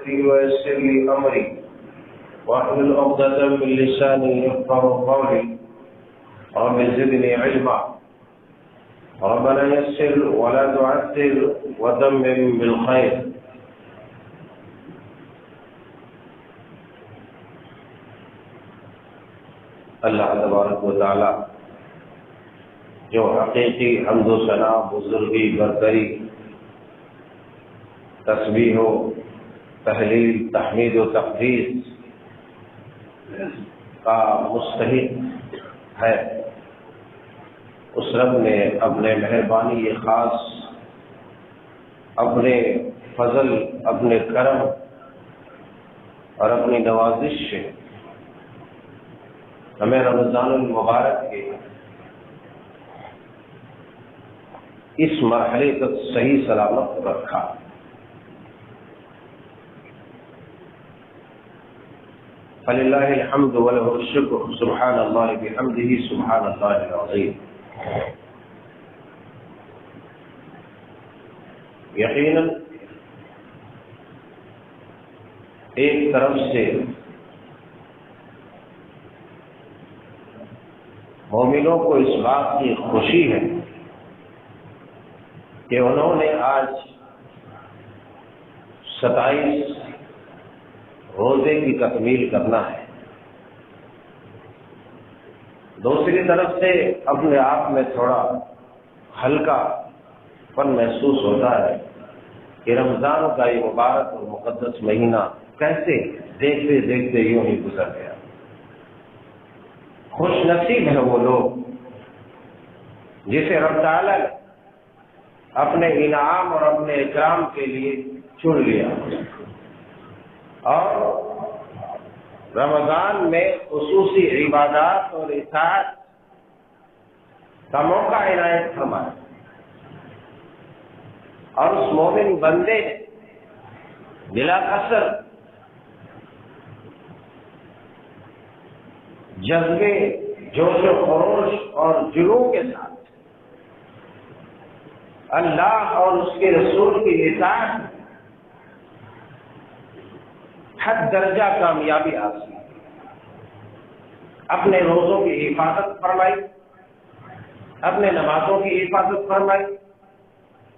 ويسر لي أمري واحلل عقدة من لساني يفقهوا قولي رب زدني علما ربنا يسر ولا تعسر وتمم بالخير. اللہ تبارک و تعالی جو حقیقی حمد و ثنا، بزرگی، برتری، تسبیح و تحلیل، تحمید و تقدیس کا مستحق ہے، اس رب نے اپنے مہربانی خاص، اپنے فضل، اپنے کرم اور اپنی نوازش سے ہمیں رمضان المبارک کے اس مرحلے تک صحیح سلامت رکھا. فللہ الحمد وله الشکر سبحان اللہ بحمدہ سبحان اللہ العظیم. یقیناً ایک طرف سے مومنوں کو اس بات کی خوشی ہے کہ انہوں نے آج 27 روزے کی تکمیل کرنا ہے. دوسری طرف سے اپنے آپ میں تھوڑا ہلکا پن محسوس ہوتا ہے کہ رمضان کا یہ مبارک اور مقدس مہینہ کیسے دیکھتے دیکھتے یوں ہی گزر گیا. خوش نصیب ہے وہ لوگ جسے رب تعالیٰ نے اپنے انعام اور اپنے اکرام کے لیے چن لیا اور رمضان میں خصوصی عبادات اور اطاعت کا موقع عنایت فرمایا اور اس مومن بندے نے بلا قصر جذبے، جوش و خروش اور جنون کے ساتھ اللہ اور اس کے رسول کی اطاعت حد درجہ کامیابی حاصل کی. اپنے روزوں کی حفاظت فرمائی، اپنے نمازوں کی حفاظت فرمائی،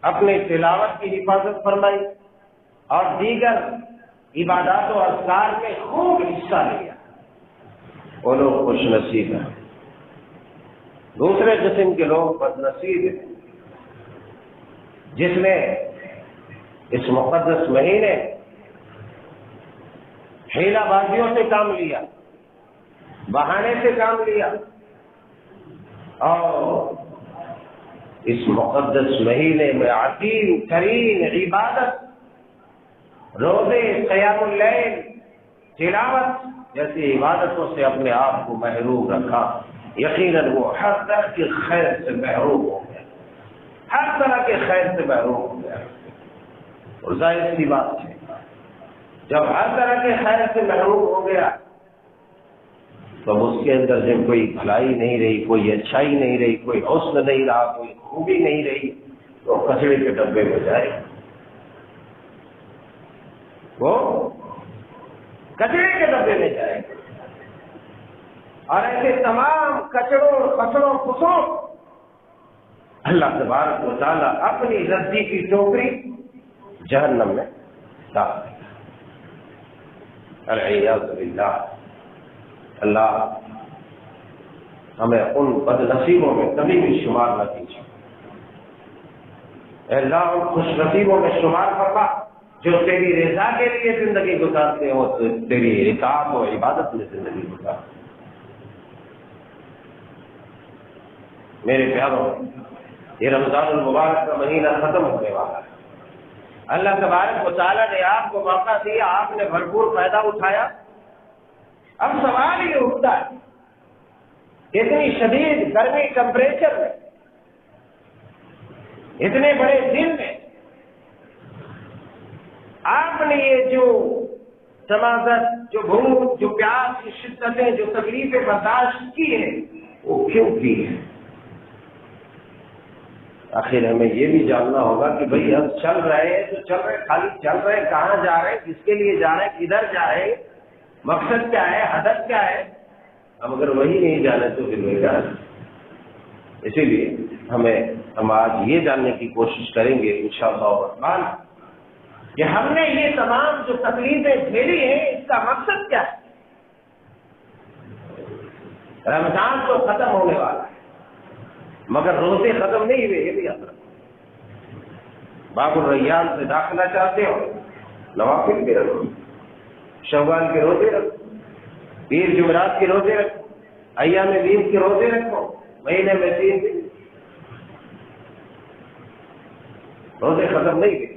اپنے تلاوت کی حفاظت فرمائی اور دیگر عبادات و اذکار میں خوب حصہ لیا. وہ لوگ خوش نصیب ہیں. دوسرے قسم کے لوگ بد نصیب ہیں جس نے اس مقدس مہینے حیلہ بازیوں سے کام لیا، بہانے سے کام لیا اور اس مقدس مہینے میں عظیم ترین عبادت روزے، قیام اللیل، تلاوت جیسی عبادتوں سے اپنے آپ کو محروم رکھا. یقیناً وہ ہر طرح کی خیر سے محروم ہو گیا، ہر طرح کے خیر سے محروم ہو گیا. اور ظاہر سی بات ہے جب ہر طرح کے خیر سے محروم ہو گیا تو اس کے اندر جب کوئی بھلائی نہیں رہی، کوئی اچھائی نہیں رہی، کوئی حسن نہیں رہا، کوئی خوبی نہیں رہی تو کچرے کے ڈبے میں جائے، وہ کچرے کے ڈبے میں جائے. اور ایسے تمام کچڑوں، خسروں، پھسوں اللہ تبارک و تعالیٰ اپنی رزی کی ٹوکری جہنم میں ڈال دے. العیاذ باللہ. اللہ ہمیں ان بد نصیبوں میں کبھی بھی شمار نہ کیجیے. اے اللہ ان خوش نصیبوں میں شمار فرما جو تیری رضا کے لیے زندگی گزارتے ہیں، وہ تیری اطاعت و عبادت میں زندگی گزارتے ہیں. میرے پیاروں، یہ رمضان المبارک کا مہینہ ختم ہونے والا ہے. اللہ تبارک و تعالیٰ نے آپ کو موقع دیا، آپ نے بھرپور فائدہ اٹھایا. اب سوال یہ اٹھتا ہے اتنی شدید گرمی ٹمپریچر میں، اتنے بڑے دن میں آپ نے یہ جو سماجت، جو بھوک، جو پیاس کی شدتیں، جو تکلیفیں برداشت کی ہیں وہ کیوں کی ہیں؟ آخر ہمیں یہ بھی جاننا ہوگا کہ بھئی ہم چل رہے ہیں تو چل رہے، خالی چل رہے ہیں، کہاں جا رہے ہیں، کس کے لیے جا رہے ہیں، کدھر جا رہے ہیں، مقصد کیا ہے، ہدف کیا ہے. ہم اگر وہی نہیں جانے تو پھر وہی جانے. اسی لیے ہم آج یہ جاننے کی کوشش کریں گے انشاءاللہ الرحمن کہ ہم نے یہ تمام جو تکلیفیں جھیلی ہیں اس کا مقصد کیا ہے. رمضان تو ختم ہونے والا ہے مگر روزے ختم نہیں ہوئے، یہ بھی یاد رکھو. باب الریان سے داخلہ چاہتے ہو، نوافل کے رکھو، شوال کے روزے رکھو، پیر جمعرات کے روزے رکھو، ایام بیس کے روزے رکھو، مہینے میں 3 دن. روزے ختم نہیں ہوئے.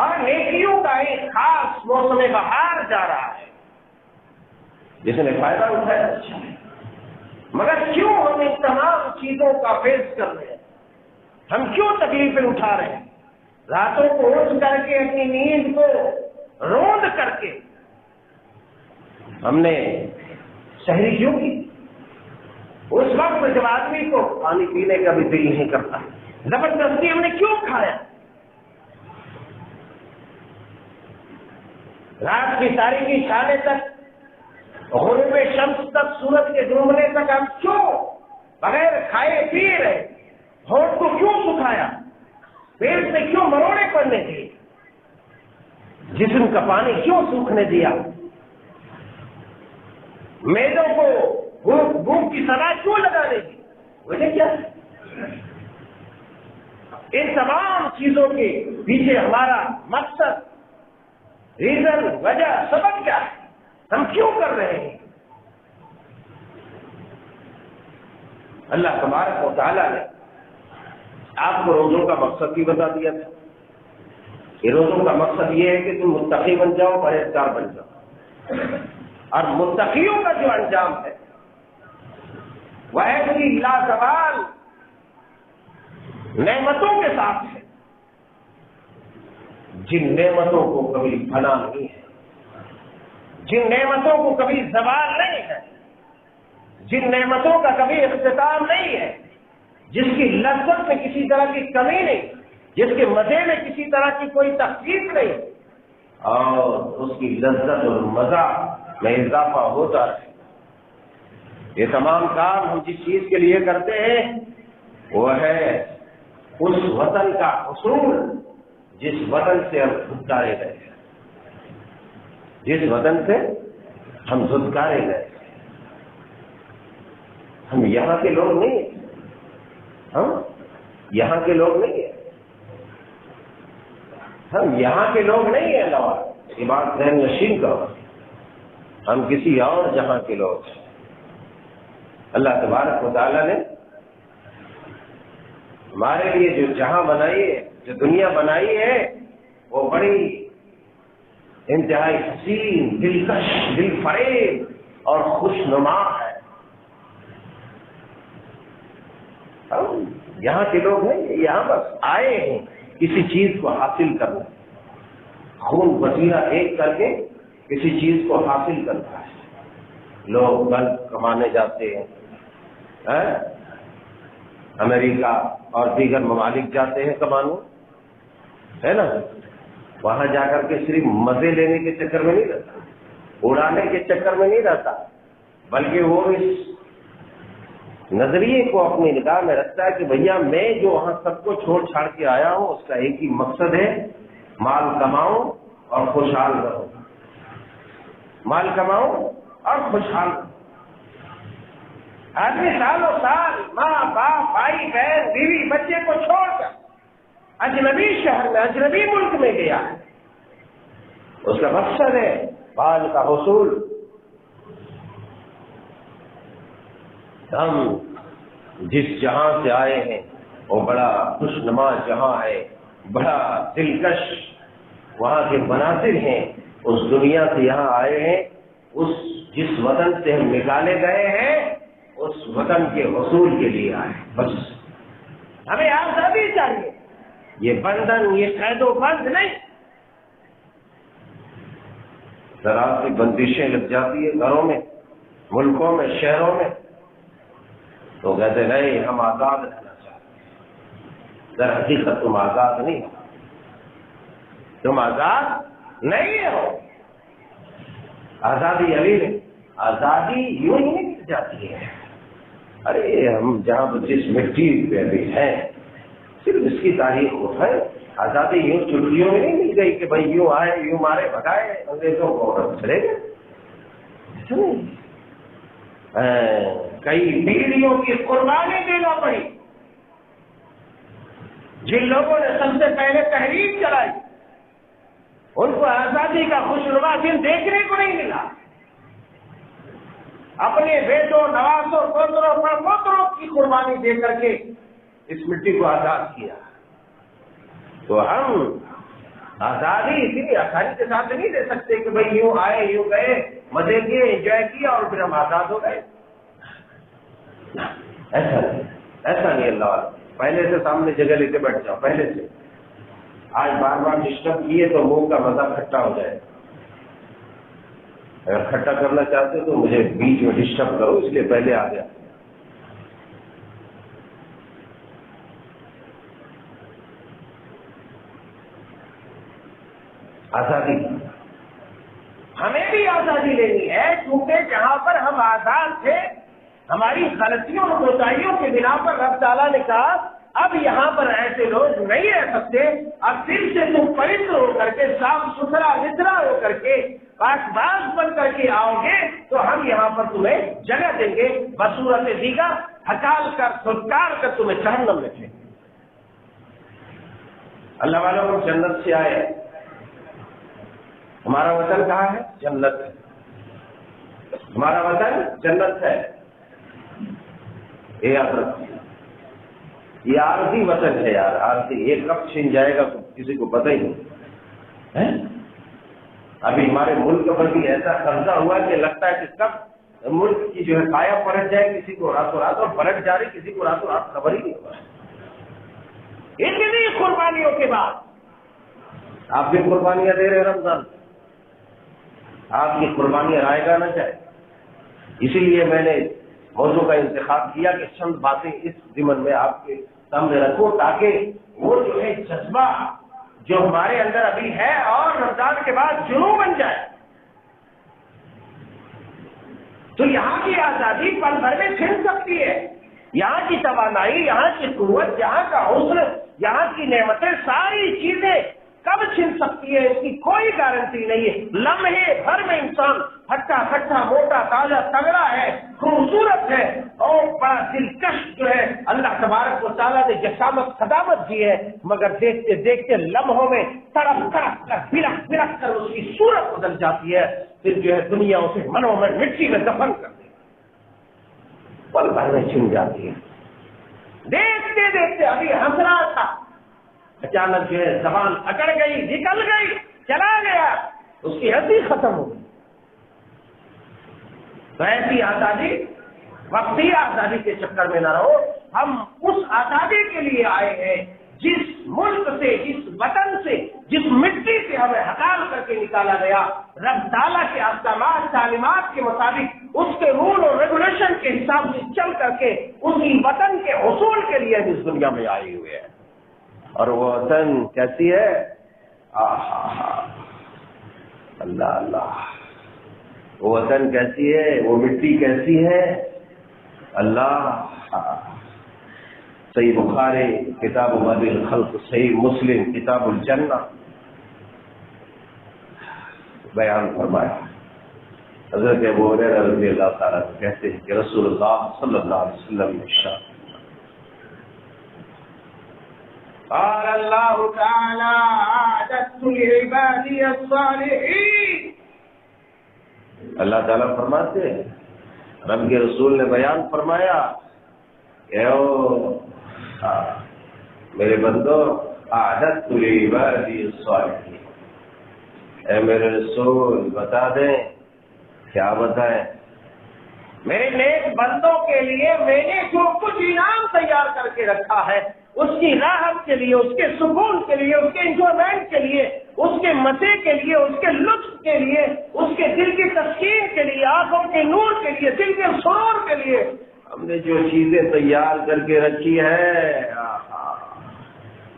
اور نیکیوں کا ایک خاص موسم بہار جا رہا ہے، جس نے فائدہ اٹھایا اچھا ہے. مگر کیوں ہم ان تمام چیزوں کا فیس کر رہے ہیں؟ ہم کیوں تکلیفیں اٹھا رہے ہیں؟ راتوں کو اٹھ کر کے اپنی نیند کو روند کر کے ہم نے سحری کیوں کی؟ اس وقت جب آدمی کو پانی پینے کا بھی دل نہیں کرتا، زبردستی ہم نے کیوں کھایا؟ رات کی تاریکی چھانے تک، غروب شمس تک، سورج کے ڈوبنے تک ہم کیوں بغیر کھائے پی رہے؟ ہونٹ کو کیوں سکھایا؟ پیٹ سے کیوں مروڑے پڑنے دیے؟ جسم کا پانی کیوں سوکھنے دیا؟ میدوں کو بھوک کی سزا کیوں لگانے دی؟ وجہ کیا ہے؟ ان تمام چیزوں کے پیچھے ہمارا مقصد، ریزن، وجہ، سبب کیا ہے؟ ہم کیوں کر رہے ہیں؟ اللہ تبارک و تعالیٰ نے آپ کو روزوں کا مقصد بھی بتا دیا تھا. یہ روزوں کا مقصد یہ ہے کہ تم متقی بن جاؤ، پرہیزگار بن جاؤ. اور متقیوں کا جو انجام ہے وہ ایسی لازوال نعمتوں کے ساتھ ہے جن نعمتوں کو کبھی فنا نہیں ہے، جن نعمتوں کو کبھی زوال نہیں ہے، جن نعمتوں کا کبھی اختتام نہیں ہے، جس کی لذت میں کسی طرح کی کمی نہیں، جس کے مزے میں کسی طرح کی کوئی تخفیف نہیں، اور اس کی لذت اور مزہ میں اضافہ ہوتا ہے. یہ تمام کام ہم جس چیز کے لیے کرتے ہیں وہ ہے اس وطن کا حصول جس وطن سے ہم دھتکارے گئے، جس وطن سے ہم دھتکارے گئے. ہم یہاں کے لوگ نہیں ہیں، ہم یہاں کے لوگ نہیں ہیں، ہم یہاں کے لوگ نہیں ہیں. نواز یہ بات ذہن نشین کرو، ہم کسی اور جہاں کے لوگ ہیں. اللہ تبارک و تعالیٰ نے ہمارے لیے جو جہاں بنائی ہے، جو دنیا بنائی ہے، وہ بڑی انتہائی حسین، دلکش، دل فریب اور خوشنما ہے. ہم یہاں کے لوگ ہیں، یہاں بس آئے ہیں کسی چیز کو حاصل کرنا، خون پسینہ ایک کر کے کسی چیز کو حاصل کرتا ہے. لوگ بلب کمانے جاتے ہیں، امریکہ اور دیگر ممالک جاتے ہیں کمانے، ہے نا. وہاں جا کر کے صرف مزے لینے کے چکر میں نہیں رہتا، اڑانے کے چکر میں نہیں رہتا، بلکہ وہ اس نظریے کو اپنی نگاہ میں رکھتا ہے کہ بھیا میں جو وہاں سب کو چھوڑ چھاڑ کے آیا ہوں اس کا ایک ہی مقصد ہے، مال کماؤں اور خوشحال رہوں، مال کماؤں اور خوشحال رہوں. آدمی سالوں سال ماں باپ، بھائی بہن، بیوی بچے کو چھوڑ کر اجنبی شہر میں، اجنبی ملک میں گیا ہے. اس کا مقصد ہے مال کا حصول. ہم جس جہاں سے آئے ہیں وہ بڑا خوشنما جہاں ہے، بڑا دلکش وہاں کے مناظر ہیں. اس دنیا سے یہاں آئے ہیں، جس وطن سے ہم نکالے گئے ہیں اس وطن کے حصول کے لیے آئے. بس ہمیں آزادی چاہیے، یہ بندھن، یہ قید و بند نہیں. ذرا سی بندشیں لگ جاتی ہے گھروں میں، ملکوں میں، شہروں میں، تو کہتے نہیں ہم آزاد رہنا چاہتے ہیں. در حقیقت تم آزاد نہیں ہو، تم آزاد نہیں ہو۔ آزادی ابھی نہیں، آزادی یوں ہی نہیں مل جاتی ہے۔ ارے ہم جہاں پر جس مٹی پہ ابھی ہیں صرف اس کی تاریخ کو ہے۔ آزادی یوں چٹکیوں میں نہیں مل گئی کہ بھائی یوں آئے یوں مارے بھگائے انگریزوں کو چلے گئے، ایسا نہیں۔ کئی پیڑھیوں کی قربانی دینا پڑی۔ جن لوگوں نے سب سے پہلے تحریک چلائی ان کو آزادی کا خوشنما دن دیکھنے کو نہیں ملا۔ اپنے بیٹوں نوازوں پوتروں پڑپوتروں کی قربانی دے کر کے اس مٹی کو آزاد کیا۔ تو ہم آزادی اتنی آسانی کے ساتھ نہیں دے سکتے کہ بھائی یوں آئے یوں گئے، مزے کیے انجوائے کیا اور پھر ہم آزاد ہو گئے۔ ایسا نہیں، ایسا نہیں۔ اللہ پہلے سے سامنے جگہ لے کے بیٹھ جاؤ، پہلے سے۔ آج بار بار ڈسٹرب کیے تو منہ کا مزہ کھٹا ہو جائے۔ اگر کھٹا کرنا چاہتے ہو تو مجھے بیچ میں ڈسٹرب کرو، اس لیے پہلے آ گیا۔ آزادی، ہمیں بھی آزادی لینی ہے، کیونکہ جہاں پر ہم آزاد تھے ہماری غلطیوں اور کوتاہیوں کے بنا پر رب تعالیٰ نے کہا اب یہاں پر ایسے لوگ نہیں رہ سکتے، اب پھر سے تم پوتر ہو کر کے صاف ستھرا ستھرا ہو کر کے پاک باز بن کر کے آؤ گے تو ہم یہاں پر تمہیں جگہ دیں گے، بصورت دیگر ہکال کر سرکار کر تمہیں جہنم میں پھینکیں گے۔ اللہ والوں کو جنت سے آئے، ہمارا وطن کہاں ہے؟ جنت ہے، ہمارا وطن جنت ہے۔ یہ یاد رکھیے، یہ عارضی وطن ہے یار، عارضی، یہ کب چھن جائے گا کسی کو پتہ ہی نہیں۔ ابھی ہمارے ملک پر بھی ایسا قبضہ ہوا کہ لگتا ہے کہ کب ملک کی جو ہے کایا پلٹ جائے کسی کو راتوں رات، اور پلٹ جا رہی کسی کو راتوں رات خبر ہی نہیں ہوا۔ اتنی قربانیوں کے بعد آپ بھی قربانیاں دے رہے رمضان، آپ کی قربانیاں رائے گا نہ چاہے۔ اسی لیے میں نے موضوع کا انتخاب کیا کہ چند باتیں اس ضمن میں آپ کے سامنے رکھوں تاکہ وہ جو ہے جذبہ جو ہمارے اندر ابھی ہے اور رمضان کے بعد جنون بن جائے۔ تو یہاں کی آزادی پل بھر میں چھن سکتی ہے، یہاں کی توانائی، یہاں کی قوت، یہاں کا حسن، یہاں کی نعمتیں، ساری چیزیں کب چھن سکتی ہے اس کی کوئی گارنٹی نہیں ہے۔ لمحے بھر میں انسان ہٹا کٹا موٹا تازہ تگڑا ہے، خوبصورت ہے اور بڑا دلکش جو ہے اللہ تبارک و تعالیٰ نے جسامت قدامت دی ہے، مگر دیکھتے دیکھتے لمحوں میں تڑپ تڑپ کر بلک بلک کر اس کی صورت بدل جاتی ہے، پھر جو ہے دنیا اسے منوں میں مٹی میں دفن کر دے، پل بھر میں چھن جاتی ہے۔ دیکھتے دیکھتے ابھی ہنس رہا تھا، اچانک جو ہے زبان اکڑ گئی، نکل گئی، چلا گیا، اس کی ہنسی ختم ہو گئی۔ تو ایسی آزادی، وقتی آزادی کے چکر میں نہ رہو۔ ہم اس آزادی کے لیے آئے ہیں جس ملک سے، جس وطن سے، جس مٹی سے ہمیں ہکال کر کے نکالا گیا، رب تعالیٰ کے احکامات تعلیمات کے مطابق اس کے رول اور ریگولیشن کے حساب سے چل کر کے اسی وطن کے حصول کے لیے اس دنیا میں آئے ہوئے ہیں۔ اور وہ وطن کیسی ہے؟ اللہ اللہ، وہ وطن کیسی ہے، وہ مٹی کیسی ہے؟ اللہ، صحیح بخاری کتاب مادی الخلق، صحیح مسلم کتاب الجنہ بیان فرمایا۔ حضرت ابو ہریرہ رضی اللہ تعالیٰ کہتے ہیں کہ رسول اللہ صلی اللہ علیہ وسلم نے ارشاد قال اللہ تعالی اعددت لعبادی الصالحین، اللہ تعالیٰ فرماتے ہیں، رب کے رسول نے بیان فرمایا کہ میرے بندو اعددت لعبادی الصالحین، اے میرے رسول بتا دیں، کیا بتائیں، میرے نیک بندوں کے لیے میں نے جو کچھ انعام تیار کر کے رکھا ہے، اس کی راحت کے لیے، اس کے سکون کے لیے، اس کے انجوائمنٹ کے لیے، اس کے مزے کے لیے، اس کے لطف کے لیے، اس کے دل کی تسکین کے لیے، آنکھوں کے نور کے لیے، دل کے سرور کے لیے ہم نے جو چیزیں تیار کر کے رکھی ہے،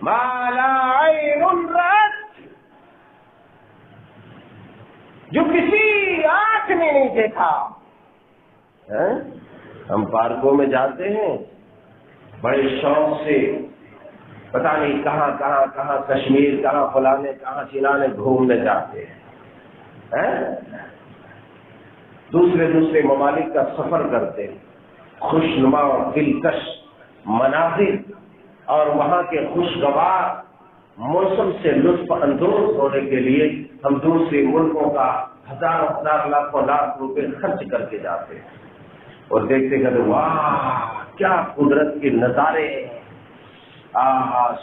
ما لا عین رأت، جو کسی آنکھ نے نہیں دیکھا. ہم پارکوں میں جاتے ہیں بڑے شوق سے، پتہ نہیں کہاں کہاں کہاں، کشمیر کہاں، فلانے کہاں چلانے گھومنے جاتے ہیں، دوسرے ممالک کا سفر کرتے ہیں، خوشنما اور دلکش مناظر اور وہاں کے خوشگوار موسم سے لطف اندوز ہونے کے لیے ہم دوسرے ملکوں کا ہزار لاکھوں لاکھ روپے خرچ کر کے جاتے ہیں اور دیکھتے کہ واہ کیا قدرت کے نظارے،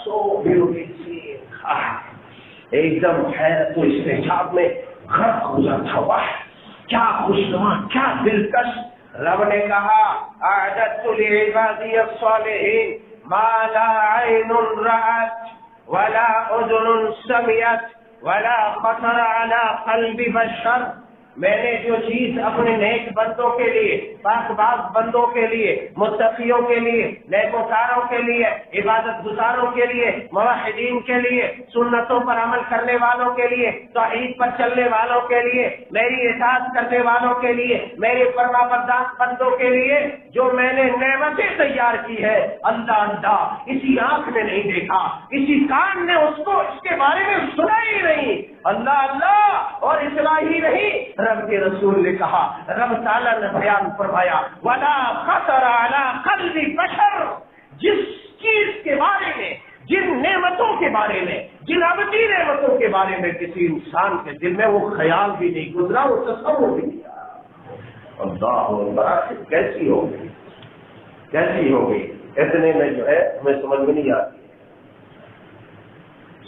سو بیوٹیفل، ایک دم حیرت و استعجاب میں غرق ہو جاتا، واہ کیا خوشنما، کیا دلکش. رب نے کہا اعددت لعبادی الصالحین ما لا عین رأت ولا اذن سمعت ولا خطر على قلب بشر. میں نے جو چیز اپنے نیک بندوں کے لیے، پاک باز بندوں کے لیے، متقیوں کے لیے، نیکوکاروں کے لیے، عبادت گزاروں کے لیے، موحدین کے لیے، سنتوں پر عمل کرنے والوں کے لیے، توحید پر چلنے والوں کے لیے، میری اطاعت کرنے والوں کے لیے، میرے فرما بردار بندوں کے لیے جو میں نے نعمتیں تیار کی ہے، اللہ اسی آنکھ نے نہیں دیکھا، اسی کان نے اس کے بارے میں سنا ہی نہیں، اللہ اور اصلاح ہی نہیں. رب کے رسول نے کہا، رب تعالیٰ نے بیان فرمایا ولا خطر علی قلب بشر، جس چیز کے بارے میں، جن نعمتوں کے بارے میں، جن ابدی نعمتوں کے بارے میں کسی انسان کے دل میں وہ خیال بھی نہیں گزرا، وہ تصور بھی نہیں آیا. اللہ کیسی ہوگی اتنے میں جو ہے ہمیں سمجھ میں نہیں آتی.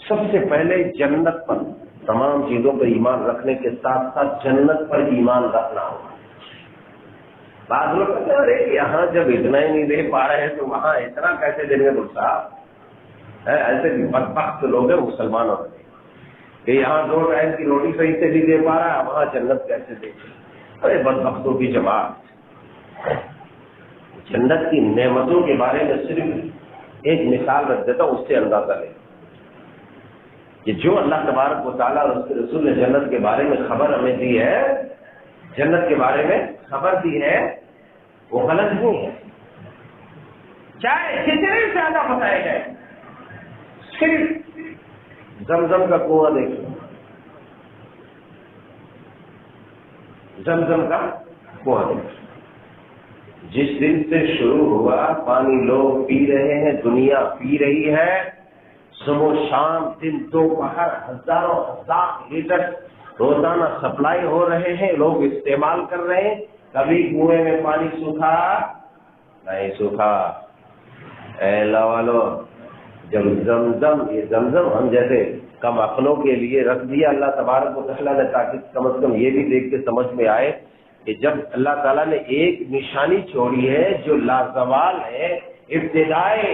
سب سے پہلے جنت پر، تمام چیزوں پر ایمان رکھنے کے ساتھ ساتھ جنت پر ایمان رکھنا ہوگا. بعض لوگ کہتے ہیں ارے یہاں جب اتنا ہی نہیں دے پا رہے ہیں تو وہاں اتنا کیسے دیں گے؟ صاحب ایسے بھی بدبخت لوگ ہیں مسلمانوں کہ یہاں 2 ٹائم کی روٹی صحیح سے نہیں دے پا رہا ہے، وہاں جنت کیسے دے گا؟ ارے بدبختوں کی جماعت. جنت کی نعمتوں کے بارے میں صرف ایک مثال رکھ دیتا ہوں، اس سے اندازہ لے کہ جو اللہ تبارک و تعالیٰ اور اس کے رسول نے جنت کے بارے میں خبر ہمیں دی ہے، جنت کے بارے میں خبر دی ہے، وہ غلط نہیں ہے. چاہے جتنے زیادہ بتائے گئے، صرف زمزم کا کنواں دیکھو، زمزم کا کنواں دیکھو، جس دن سے شروع ہوا پانی لوگ پی رہے ہیں، دنیا پی رہی ہے، صبح شام دن دوپہر ہزاروں لیٹر روزانہ سپلائی ہو رہے ہیں، لوگ استعمال کر رہے ہیں. کبھی کنویں میں پانی سوکھا نہیں سوکھا. اے اللہ والو، جب زمزم، یہ زمزم ہم جیسے کم عقلوں کے لیے رکھ دیا اللہ تبارک و تعالیٰ نے، تاکہ کم از کم یہ بھی دیکھ کے سمجھ میں آئے کہ جب اللہ تعالیٰ نے ایک نشانی چھوڑی ہے جو لازوال ہے، ابتدائے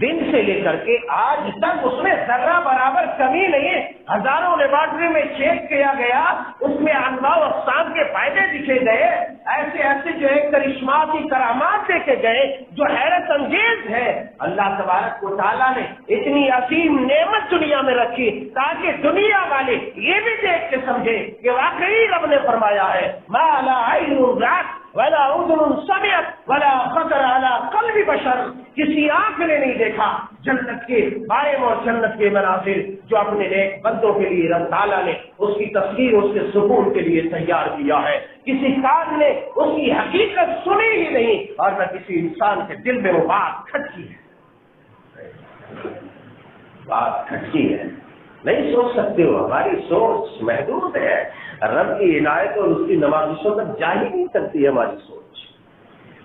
دن سے لے کر کے آج تک اس میں ذرہ برابر کمی نہیں ہے. ہزاروں لیبارٹری میں چیک کیا گیا، اس میں انواع و اقسام کے فائدے دکھے گئے، ایسے جو ایک کرشماتی کرامات دیکھے گئے جو حیرت انگیز ہے. اللہ تبارک و تعالیٰ نے اتنی عظیم نعمت دنیا میں رکھی تاکہ دنیا والے یہ بھی دیکھ کے سمجھے کہ واقعی رب نے فرمایا ہے ما لا عین رأت ولا اذن سمعت ولا خطر علی قلب بشر، کسی آنکھ نے نہیں دیکھا جنت کے بارے میں اور جنت کے مناظر جو اپنے نیک بندوں کے لیے رب تعالیٰ نے اس کی تصویر اس کے سکون کے لیے تیار کیا ہے. کسی کان نے اس کی حقیقت سنی ہی نہیں اور نہ کسی انسان کے دل میں وہ بات کھٹکی ہے. نہیں سوچ سکتے ہو، ہماری سوچ محدود ہے. رب کی عنایت اور اس کی نوازشوں تک جا ہی نہیں سکتی ہماری سوچ،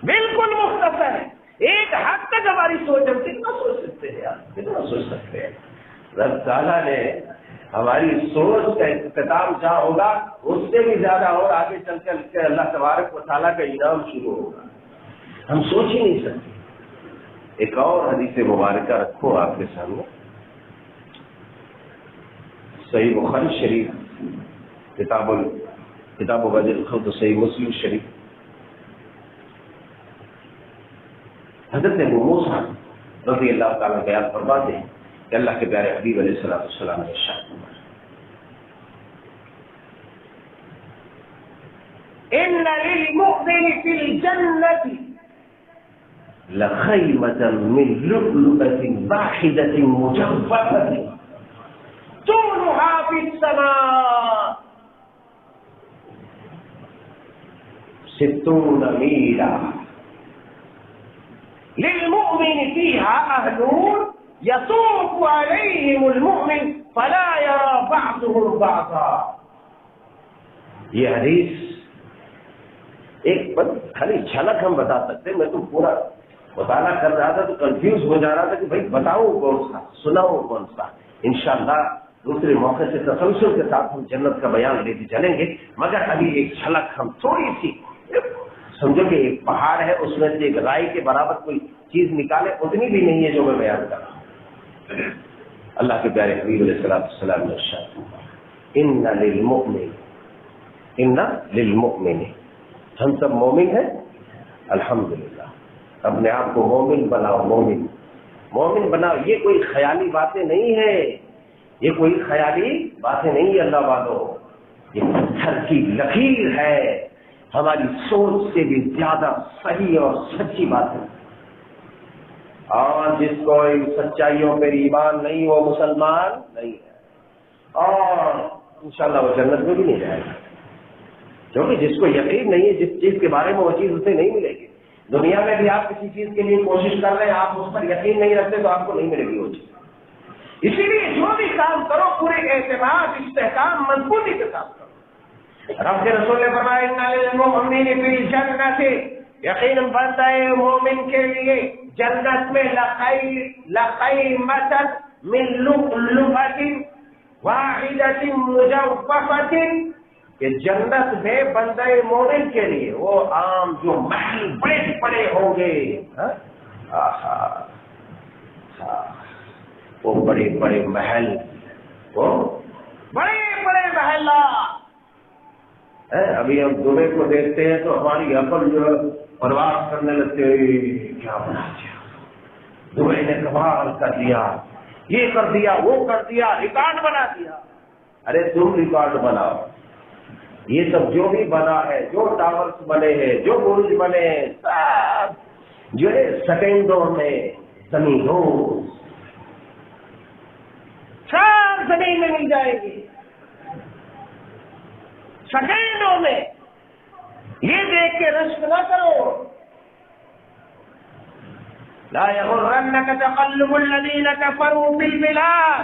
بالکل مختصر ہے. ایک حد تک ہماری سوچ، ہم کتنا سوچ سکتے ہیں یار، کتنا سوچ سکتے ہیں. رب تعالیٰ نے ہماری سوچ کا اختتام جہاں ہوگا اس سے بھی زیادہ اور آگے چل کر کے اللہ تبارک و تعالیٰ کا انعام شروع ہوگا، ہم سوچ ہی نہیں سکتے. ایک اور حدیث مبارکہ رکھو آپ کے سامنے، صحیح بخاری شریف، کتاب و بدل خود صحیح مسلم شریف. حضرت ابو موسیٰ رضی اللہ تعالیٰ بیان فرماتے ہیں کہ اللہ کے پیارے حبیب علیہ السلام نے ارشاد فرمایا ان للمؤمن فی الجنة لخیمة من لؤلؤة واحدة مجوفة طولها في السماء 60 میلا للمؤمن فيها أهلون يطوف عليهم المؤمن فلا يرى بعضهم بعضا. یہ حدیث ایک خالی جھلک ہم بتا سکتے، میں تو پورا مطالعہ کر رہا تھا تو کنفیوز ہو جا رہا تھا کہ بھائی بتاؤں کون سا، سناؤں کون سا. انشاءاللہ دوسرے موقع سے تسلسل کے ساتھ ہم جنت کا بیان لیتے چلیں گے، مگر ابھی ایک جھلک ہم تھوڑی سی سمجھو کہ ایک پہاڑ ہے، اس میں سے ایک رائی کے برابر کوئی چیز نکالے اتنی بھی نہیں ہے جو میں بیان کر رہا ہوں. اللہ کے پیارے حبیب علیہ السلام نے ارشاد فرمایا ان للمؤمن، ہم سب مومن ہیں الحمدللہ. اپنے آپ کو مومن بناؤ، مومن بناؤ. یہ کوئی خیالی باتیں نہیں ہے، یہ کوئی خیالی باتیں نہیں ہے اللہ والوں، یہ پتھر کی لکیر ہے، ہماری سوچ سے بھی زیادہ صحیح اور سچی بات ہے. اور جس کو ان سچائیوں پہ ایمان نہیں وہ مسلمان نہیں ہے، اور انشاءاللہ وہ جنت میں بھی نہیں جائے گا. کیونکہ جس کو یقین نہیں ہے جس چیز کے بارے میں وہ چیز اسے نہیں ملے گی. دنیا میں بھی آپ کسی چیز کے لیے کوشش کر رہے ہیں، آپ اس پر یقین نہیں رکھتے تو آپ کو نہیں ملے گی وہ چیز. اسی لیے جو بھی کام کرو پورے اعتماد، استحکام، مضبوطی کے ساتھ کرو. رب کے رسول نے فرمایا ان للمؤمن فی الجنۃ، یقیناً بندہ مومن کے لیے جنت میں لقیمۃ من لؤلؤۃ واحدۃ مجوفۃ، کہ جنت میں بندہ مومن کے لیے وہ عام جو محل بڑے بڑے ہوں گے، وہ بڑے بڑے محل، وہ بڑے بڑے محلات. ابھی ہم دبئی کو دیکھتے ہیں تو ہماری عقل جو ہے پرواز کرنے لگتے ہیں، کیا بنا دیا دبئی نے، کمال کر دیا، یہ کر دیا، وہ کر دیا، ریکارڈ بنا دیا. ارے تم ریکارڈ بناؤ. یہ سب جو بھی بنا ہے، جو ٹاورز بنے ہیں، جو برج بنے ہیں، سب جو ہے سیکنڈوں میں زمین ہو، سب زمین میں مل جائے گی سیکنڈوں میں. یہ دیکھ کے رشک نہ کرو. لا یغرنک تقلب الذین کفروا فی البلاد.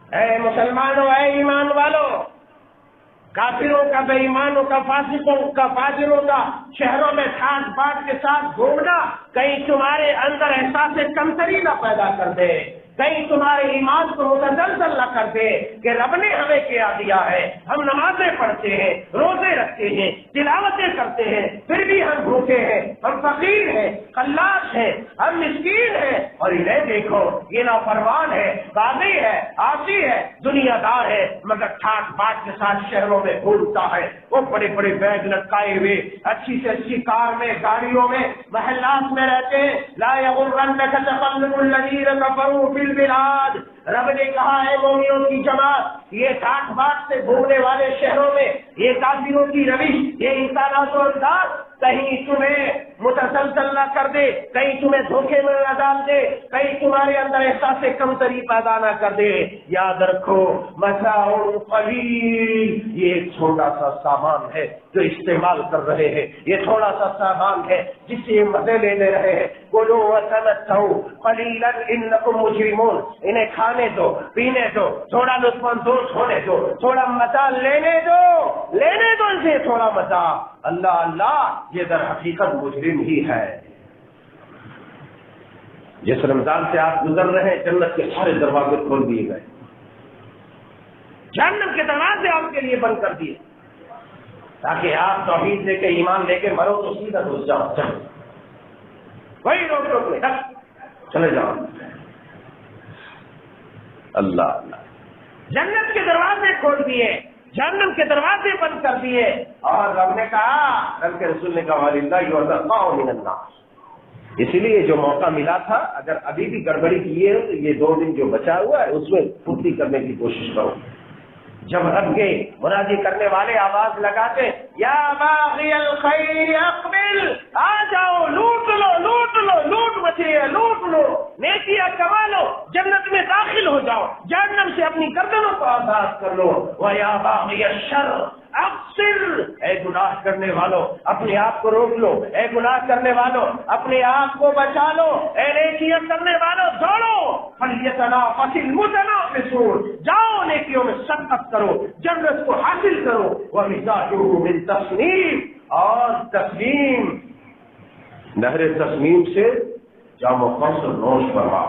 اے مسلمانوں، اے ایمان والو، کافروں کا، بے ایمانوں کا، فاسقوں کا، فاجروں کا شہروں میں ٹھاٹ باٹ کے ساتھ گھومنا کہیں تمہارے اندر احساس کمتری نہ پیدا کر دے، کہیں تمہارے ایمان کو متزلزل نہ کر دے کہ رب نے ہمیں کیا دیا ہے. ہم نمازیں پڑھتے ہیں، روزے رکھتے ہیں، تلاوتیں کرتے ہیں، پھر بھی ہم بھوکے ہیں، ہم فقیر ہیں، خلاص ہیں، ہم مسکین ہیں، اور انہیں دیکھو یہ نافرمان ہے، قاضی ہے، عاصی ہے، دنیا دار ہے، مگر ٹھاٹ باٹ کے ساتھ شہروں میں گھومتا ہے. وہ بڑے بڑے بیگ لٹکائے ہوئے اچھی سے اچھی کار میں، گاڑیوں میں، محلات میں رہتے ہیں. لا یغرنک تقلب الذین کفروا فی البلاد. رب نے کہا ہے مومنوں کی جماعت، یہ ٹھاٹ باٹ سے گھومنے والے شہروں میں یہ کافروں کی روش، یہ انسانات و انداز کہیں تمہیں متسلسل نہ کر دے، کہیں تمہیں دھوکے میں نہ ڈال دے، کہیں تمہارے اندر احساس کمتری پیدا نہ کر دے. یاد رکھو متاع قلیل، یہ ایک چھوٹا سا سامان ہے جو استعمال کر رہے ہیں، یہ تھوڑا سا سامان ہے جس سے مزے لے رہے ہیں. کلوا وتمتعوا قلیلا انکم مجرمون. انہیں کھانے دو، پینے دو، تھوڑا لطف اندوز ہونے دو، تھوڑا مزہ لینے دو اسے تھوڑا مزہ. اللہ اللہ، یہ در حقیقت مجرم ہی ہے. جس رمضان سے آپ گزر رہے ہیں جنت کے سارے دروازے کھول دیے گئے، جہنم کے دروازے آپ کے لیے بند کر دیے تاکہ آپ توحید لے کے، ایمان لے کے مرو تو سیدھا گھس جاؤ. چلو وہی روک نہیں، چلے جاؤ. اللہ اللہ، جنت کے دروازے کھول دیے، جہنم کے دروازے بند کر دیے. اور رب نے کہا، رب کے رسول نے کہا وَلِلَّهِ يُعْتَقَاءُ مِنَ النَّارِ. اسی لیے جو موقع ملا تھا اگر ابھی بھی گڑبڑی کیے ہو تو یہ 2 دن جو بچا ہوا ہے اس میں پھرتی کرنے کی کوشش کرو. جب رب کے مناجی کرنے والے آواز لگاتے یا باغی الخیر اقبل، آ جاؤ لوٹ لو لوٹ لو، لوٹ مچے لوٹ لو، نیکیاں کما لو، جنت میں داخل ہو جاؤ، جہنم سے اپنی گردنوں کو آزاد کر لو. وَيَا بَاغِيَ الشَّرِّ اقصر، اے گناہ کرنے والوں اپنے آپ کو روک لو، اے گناہ کرنے والوں اپنے آپ کو بچا لو، اے نیکیاں کرنے والوں دوڑو. فَلْيَتَنَافَسِ الْمُتَنَافِسُونَ، جاؤ نیکیوں میں سبقت کرو، جنت کو حاصل کرو. وَمِزَاجُهُ مِن تَسْنِيمٍ، اور تسلیم نہر تسلیم سے جام و کوثر نوش فرما.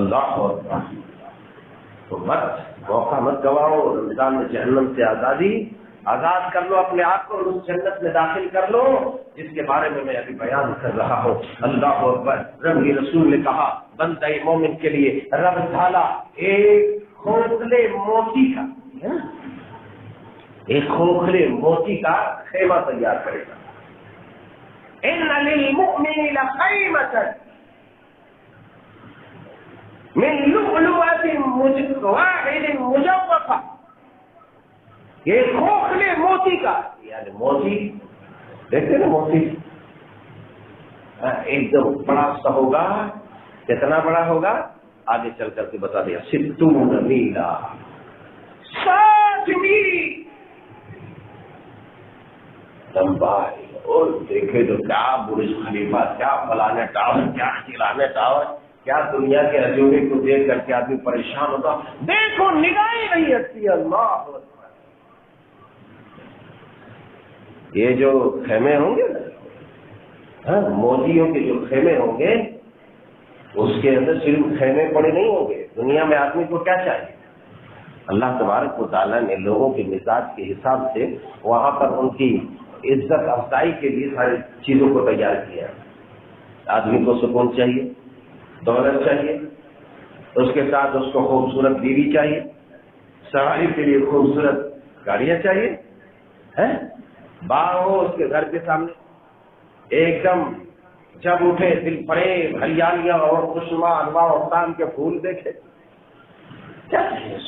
اللہ اکبر. تو مت موقع مت گواؤ، رمضان میں جہنم سے آزاد کر لو اپنے آپ کو، اس جنت میں داخل کر لو جس کے بارے میں ابھی بیان کر رہا ہوں. اللہ اکبر. رب کی رسول نے کہا بندہ مومن کے لیے رب تعالیٰ ایک کھوکھلے موتی کا خیمہ تیار کرے گا. ان للمؤمن لخیمة من لؤلؤة واحد مجوفة، یہ کھوکھلے موتی کا، یعنی موتی دیکھتے نا، موتی ایک دم بڑا سا ہوگا. کتنا بڑا ہوگا آگے چل کر کے بتا دیا. 60 میلا، 60 میل لمبائی. اور دیکھے تو کیا برج خلیفہ، کیا فلانے ٹاور، کیا چلانے ٹاور، کیا دنیا کے عجوبے کو دیکھ کر کے آدمی پریشان ہوتا. دیکھو نگاہیں نہیں ہٹتی. اللہ یہ جو خیمے ہوں گے نا، موتیوں کے جو خیمے ہوں گے اس کے اندر صرف خیمے پڑے نہیں ہوں گے. دنیا میں آدمی کو کیا چاہیے؟ اللہ تبارک و تعالیٰ نے لوگوں کے مزاج کے حساب سے وہاں پر ان کی عزت افزائی کے لیے ساری چیزوں کو تیار کیا. آدمی کو سکون چاہیے، دولت چاہیے، اس کے ساتھ اس کو خوبصورت بیوی چاہیے، سواری کے لیے خوبصورت گاڑیاں چاہیے، باغ ہو اس کے گھر کے سامنے، ایک دم جب اٹھے دل فریب ہریالیاں اور خوشنما انواع اقسام کے پھول دیکھے. کیا چاہیے؟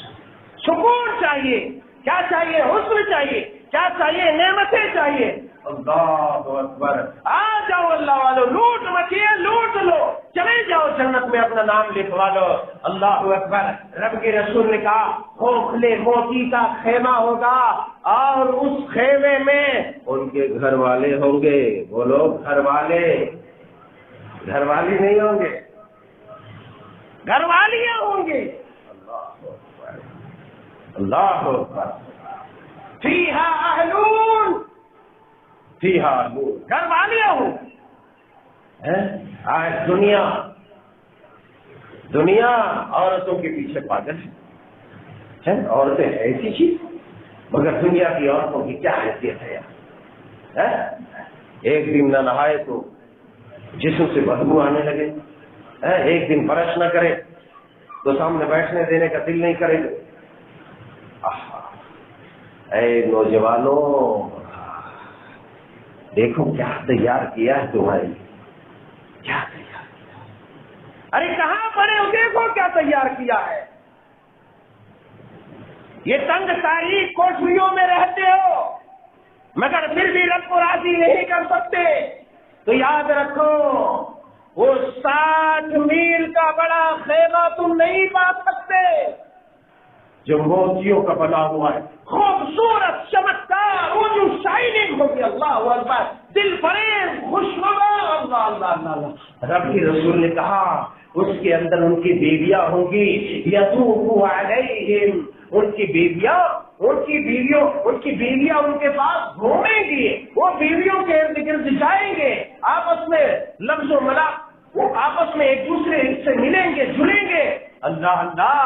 سکون چاہیے. کیا چاہیے؟ حسن چاہیے. کیا چاہیے؟ نعمتیں چاہیے. اللہ اکبر. آ جاؤ اللہ والو، لوٹ مچیے، لوٹ لو، چلے جاؤ جنت میں اپنا نام لکھوا لو. اللہ اکبر. رب کے رسول نے کہا کھوکھلے موتی کا خیمہ ہوگا اور اس خیمے میں ان کے گھر والے ہوں گے. بولو گھر والے، گھر والی نہیں ہوں گے، گھر والیاں ہوں گے. اللہ اکبر. فیہا اہلون، فیہا اہلون، گھر والیاں ہوں. آج دنیا عورتوں کے پیچھے پاگل ہے. عورتیں ایسی چیز، مگر دنیا کی عورتوں کی کیا حیثیت ہے یار. ایک دن نہ نہائے تو جسم سے بدبو آنے لگے، ایک دن برش نہ کرے تو سامنے بیٹھنے دینے کا دل نہیں کرے گا. اے نوجوانوں، دیکھو کیا تیار کیا ہے تمہارے لیے، کیا تیار کیا. ارے کہاں پڑے ہو، دیکھو کیا تیار کیا ہے. یہ تنگ تاریخ کوٹھریوں میں رہتے ہو مگر پھر بھی رب کو راضی نہیں کر سکتے. تو یاد رکھو وہ 60 میل کا بڑا خیمہ تم نہیں پا سکتے جو موتیوں کا بنا ہوا ہے، خوبصورت چمکدار، وہ جو شائننگ ہوگی. اللہ اکبر. دل فریب خوشنما. اللہ اللہ اللہ اللہ. رب کے رسول نے کہا اس کے اندر ان کی بیویاں ہوں گی. یطوف علیہم، ان کی بیویاں ان کے پاس گھومیں گی. وہ بیویوں کے ارد گرد جائیں گے، آپس میں لفظ و ملاق، وہ آپس میں ایک دوسرے سے ملیں گے، جلیں گے. اللہ اللہ.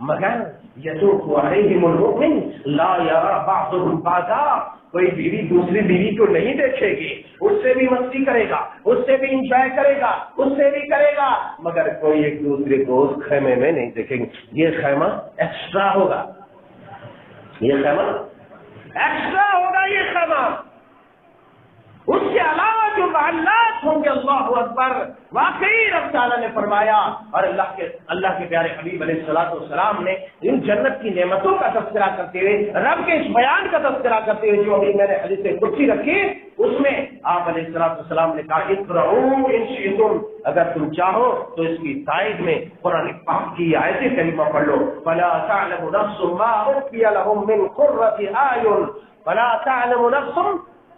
مگر یطوف علیہم المؤمن لا یری بعضهم بعضا، کوئی بیوی دوسری بیوی کو نہیں دیکھے گی، اس سے بھی مستی کرے گا، اس سے بھی انجوائے کرے گا، اس سے بھی کرے گا، مگر کوئی ایک دوسرے کو اس خیمے میں نہیں دیکھیں گے. یہ خیمہ ایکسٹرا ہوگا، یہ خیمہ ایکسٹرا ہوگا. یہ خیمہ اس کے علاوہ جو محلات ہوں گے، اللہ اکبر، واقعی رب تعالیٰ نے فرمایا اور اللہ کے پیارے حبیب علیہ الصلوۃ والسلام نے ان جنت کی نعمتوں کا تذکرہ کرتے ہوئے، رب کے اس بیان کا تذکرہ کرتے ہوئے جو ابھی میں نے حدیث قدسی رکھی، اس میں آپ علیہ الصلوۃ والسلام نے کہا اقرؤوا ان شئتم، اگر تم چاہو تو اس کی تائید میں قرآن پاک کی آیت کریمہ پڑھ لو، فلا تعلم نفس ما اخفی لهم من قرۃ اعین، فلا تعلم نفس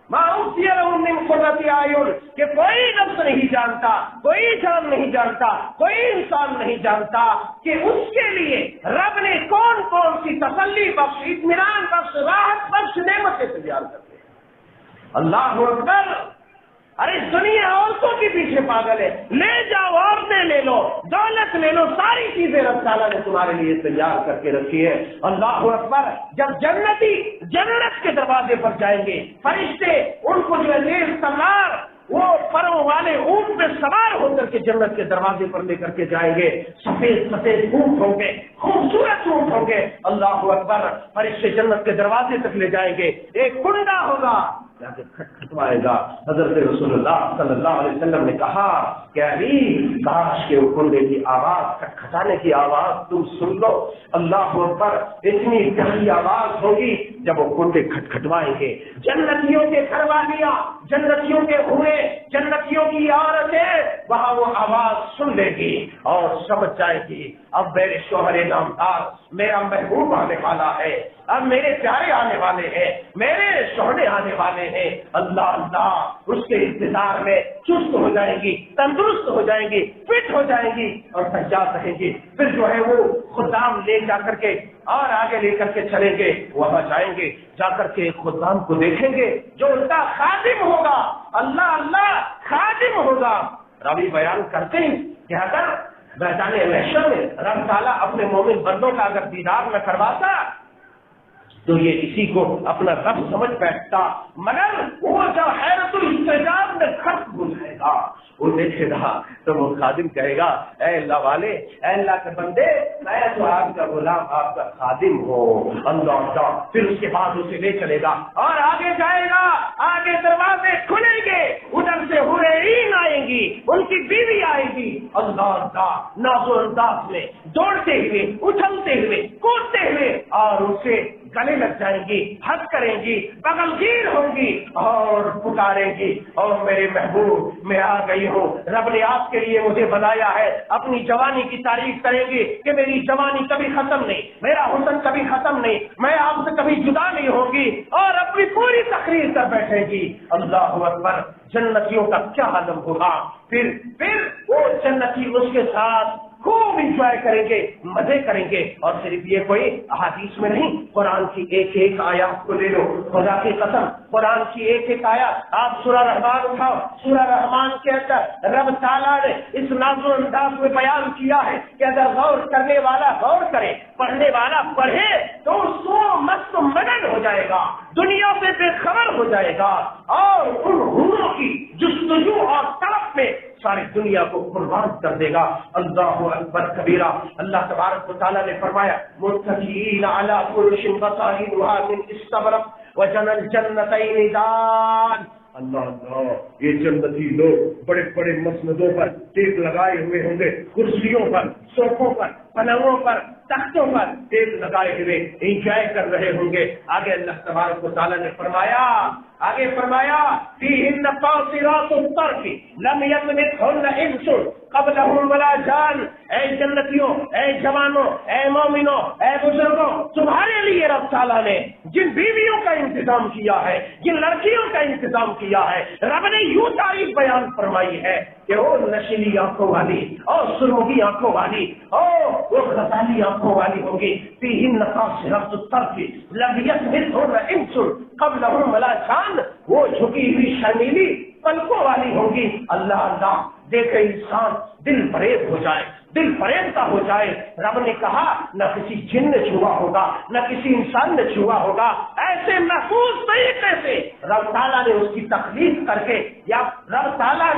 ما اخفی لهم من قرۃ اعین، کہ کوئی نفس نہیں جانتا، کوئی جان نہیں جانتا، کوئی انسان نہیں جانتا کہ اس کے لیے رب نے کون کون سی تسلی بخش، اطمینان بخش، راحت بخش نعمتیں تیار کر دی۔ اللہ اکبر، ارے دنیا عورتوں کے پیچھے پاگل ہے، لے جاؤ عورتیں لے لو، دولت لے لو، ساری چیزیں رب تعالیٰ نے تمہارے لیے تیار کر کے رکھی ہے۔ اللہ اکبر، جب جنتی جنت کے دروازے پر جائیں گے، فرشتے ان کو جو ہے نیل سوار وہ پروں والے اونٹ پہ سوار ہو کر کے جنت کے دروازے پر لے کر کے جائیں گے، سفید سفید اونٹ ہوں گے، خوبصورت اونٹ ہوں گے۔ اللہ اکبر، فرشتے جنت کے دروازے تک لے جائیں گے، ایک کنڈا ہوگا جا کے کھٹکھٹوائے گا۔ حضرت رسول اللہ صلی اللہ علیہ وسلم نے کہا کہ علی، کاش کے کنڈے کی آواز، کھٹکھٹانے کی آواز تم سن لو۔ اللہ اکبر، اتنی پیاری آواز ہوگی جب وہ کنڈے کھٹکھٹوائیں گے، جنتیوں کے گھر والیاں، جنتیوں کے ہوئے، جنتیوں کی عورتیں وہاں وہ آواز سن لے گی اور سمجھ جائے گی اب میرے شوہر نامدار، میرا محبوب آنے والا ہے، اب میرے پیارے آنے والے ہیں، میرے شوہر آنے والے ہیں۔ اللہ اللہ، اس کے انتظار میں چست ہو جائیں گی، تندرست ہو جائیں گی، فٹ ہو جائیں گی اور سجاد رہیں گی۔ پھر جو ہے وہ خدام لے جا کر کے اور آگے لے کر کے چلیں گے، وہاں جائیں گے، جا کر کے خدام کو دیکھیں گے جو ان کا خادم ہوگا، اللہ اللہ خادم ہوگا۔ راوی بیان کرتے ہیں کہ اگر میدان محشر میں رب تعالیٰ اپنے مومن بندوں کا اگر دیدار نہ کرواتا تو یہ اسی کو اپنا رب سمجھ بیٹھتا، مگر وہ جب حیرت الاستعجاب میں خط گزرے گا، وہ دیکھے گا تو وہ خادم کہے گا اے اللہ والے، اے اللہ کے بندے، میں تو آپ کا غلام، آپ کا خادم ہوں۔ اللہ اللہ، پھر اس کے بعد اسے لے چلے گا اور آگے جائے گا، آگے دروازے کھلیں گے، ادھر سے حورین آئیں گی، ان کی بیوی آئے گی، اللہ اللہ، ناز و انداز میں دوڑتے ہوئے، اچھلتے ہوئے، کودتے ہوئے، اور اسے گلے لگ جائیں گی، حق کریں گی، بغل گیر ہوں گی اور پکاریں گی اور میرے محبوب میں آ گئی ہوں، رب نے آپ کے لیے مجھے بنایا ہے۔ اپنی جوانی کی تعریف کریں گی کہ میری جوانی کبھی ختم نہیں، میرا حسن کبھی ختم نہیں، میں آپ سے کبھی جدا نہیں ہوگی، اور اپنی پوری تقریر کر بیٹھے گی۔ اللہ اکبر، جنتیوں کا کیا عالم ہوگا۔ پھر وہ جنتی اس کے ساتھ خوب انجوائے کریں گے، مزے کریں گے، اور صرف یہ کوئی احادیث میں نہیں، قرآن کی ایک ایک آیات کو لے لو، خدا کی قسم، قرآن کی ایک ایک آیات آپ سورہ رحمان اٹھاؤ، سورہ رحمان کے اندر رب تعالیٰ نے اس ناز و انداز میں بیان کیا ہے کہ اگر غور کرنے والا غور کرے، پڑھنے والا پڑھے تو سو مست مگن ہو جائے گا، دنیا سے بے خبر ہو جائے گا، اور ان حوروں کی جستجو اور طلب میں ساری دنیا کو قربان کر دے گا۔ اللہ اکبر کبیرہ، اللہ تبارک و تعالیٰ نے فرمایا متکئین علی فرش بطائنها من استبرق وجنى الجنتین دان۔ اللہ اللہ، یہ جنتی لوگ بڑے بڑے مسندوں پر ٹیک لگائے ہوئے ہوں گے، کرسیوں پر، صوفوں پر، پلنگوں پر، تختوں پر ٹیک لگائے ہوئے انجوائے کر رہے ہوں گے۔ آگے اللہ تبارک و تعالیٰ نے فرمایا فیہن قاصرات الطرف لم یطمثہن انس قبلہم ولا جان۔ اے جنتیوں، اے جوانوں، اے مومنوں، اے بزرگوں، تمہارے لیے رب تعالیٰ نے جن بیویوں کا انتظام کیا ہے، جن لڑکیوں کا انتظام کیا ہے، رب نے یوں تعریف بیان فرمائی ہے کہ وہ نشیلی آنکھوں والی اور سرمگی آنکھوں والی اور وہ غزالی آنکھوں والی ہوگی۔ فیہن قاصرات الطرف لم یطمثہن انس قبلہم ولا جان، وہ جھکی ہوئی شرمیلی پلکوں والی ہوگی۔ اللہ اللہ، دیکھے انسان دل فریب ہو جائے، دل فریبتا ہو جائے۔ رب نے کہا نہ کسی جن نے چھوا ہوگا نہ کسی انسان نے چھوا ہوگا، ایسے محفوظ طریقے سے رب تعالیٰ نے اس کی تخلیق کر کے، یا رب تعالیٰ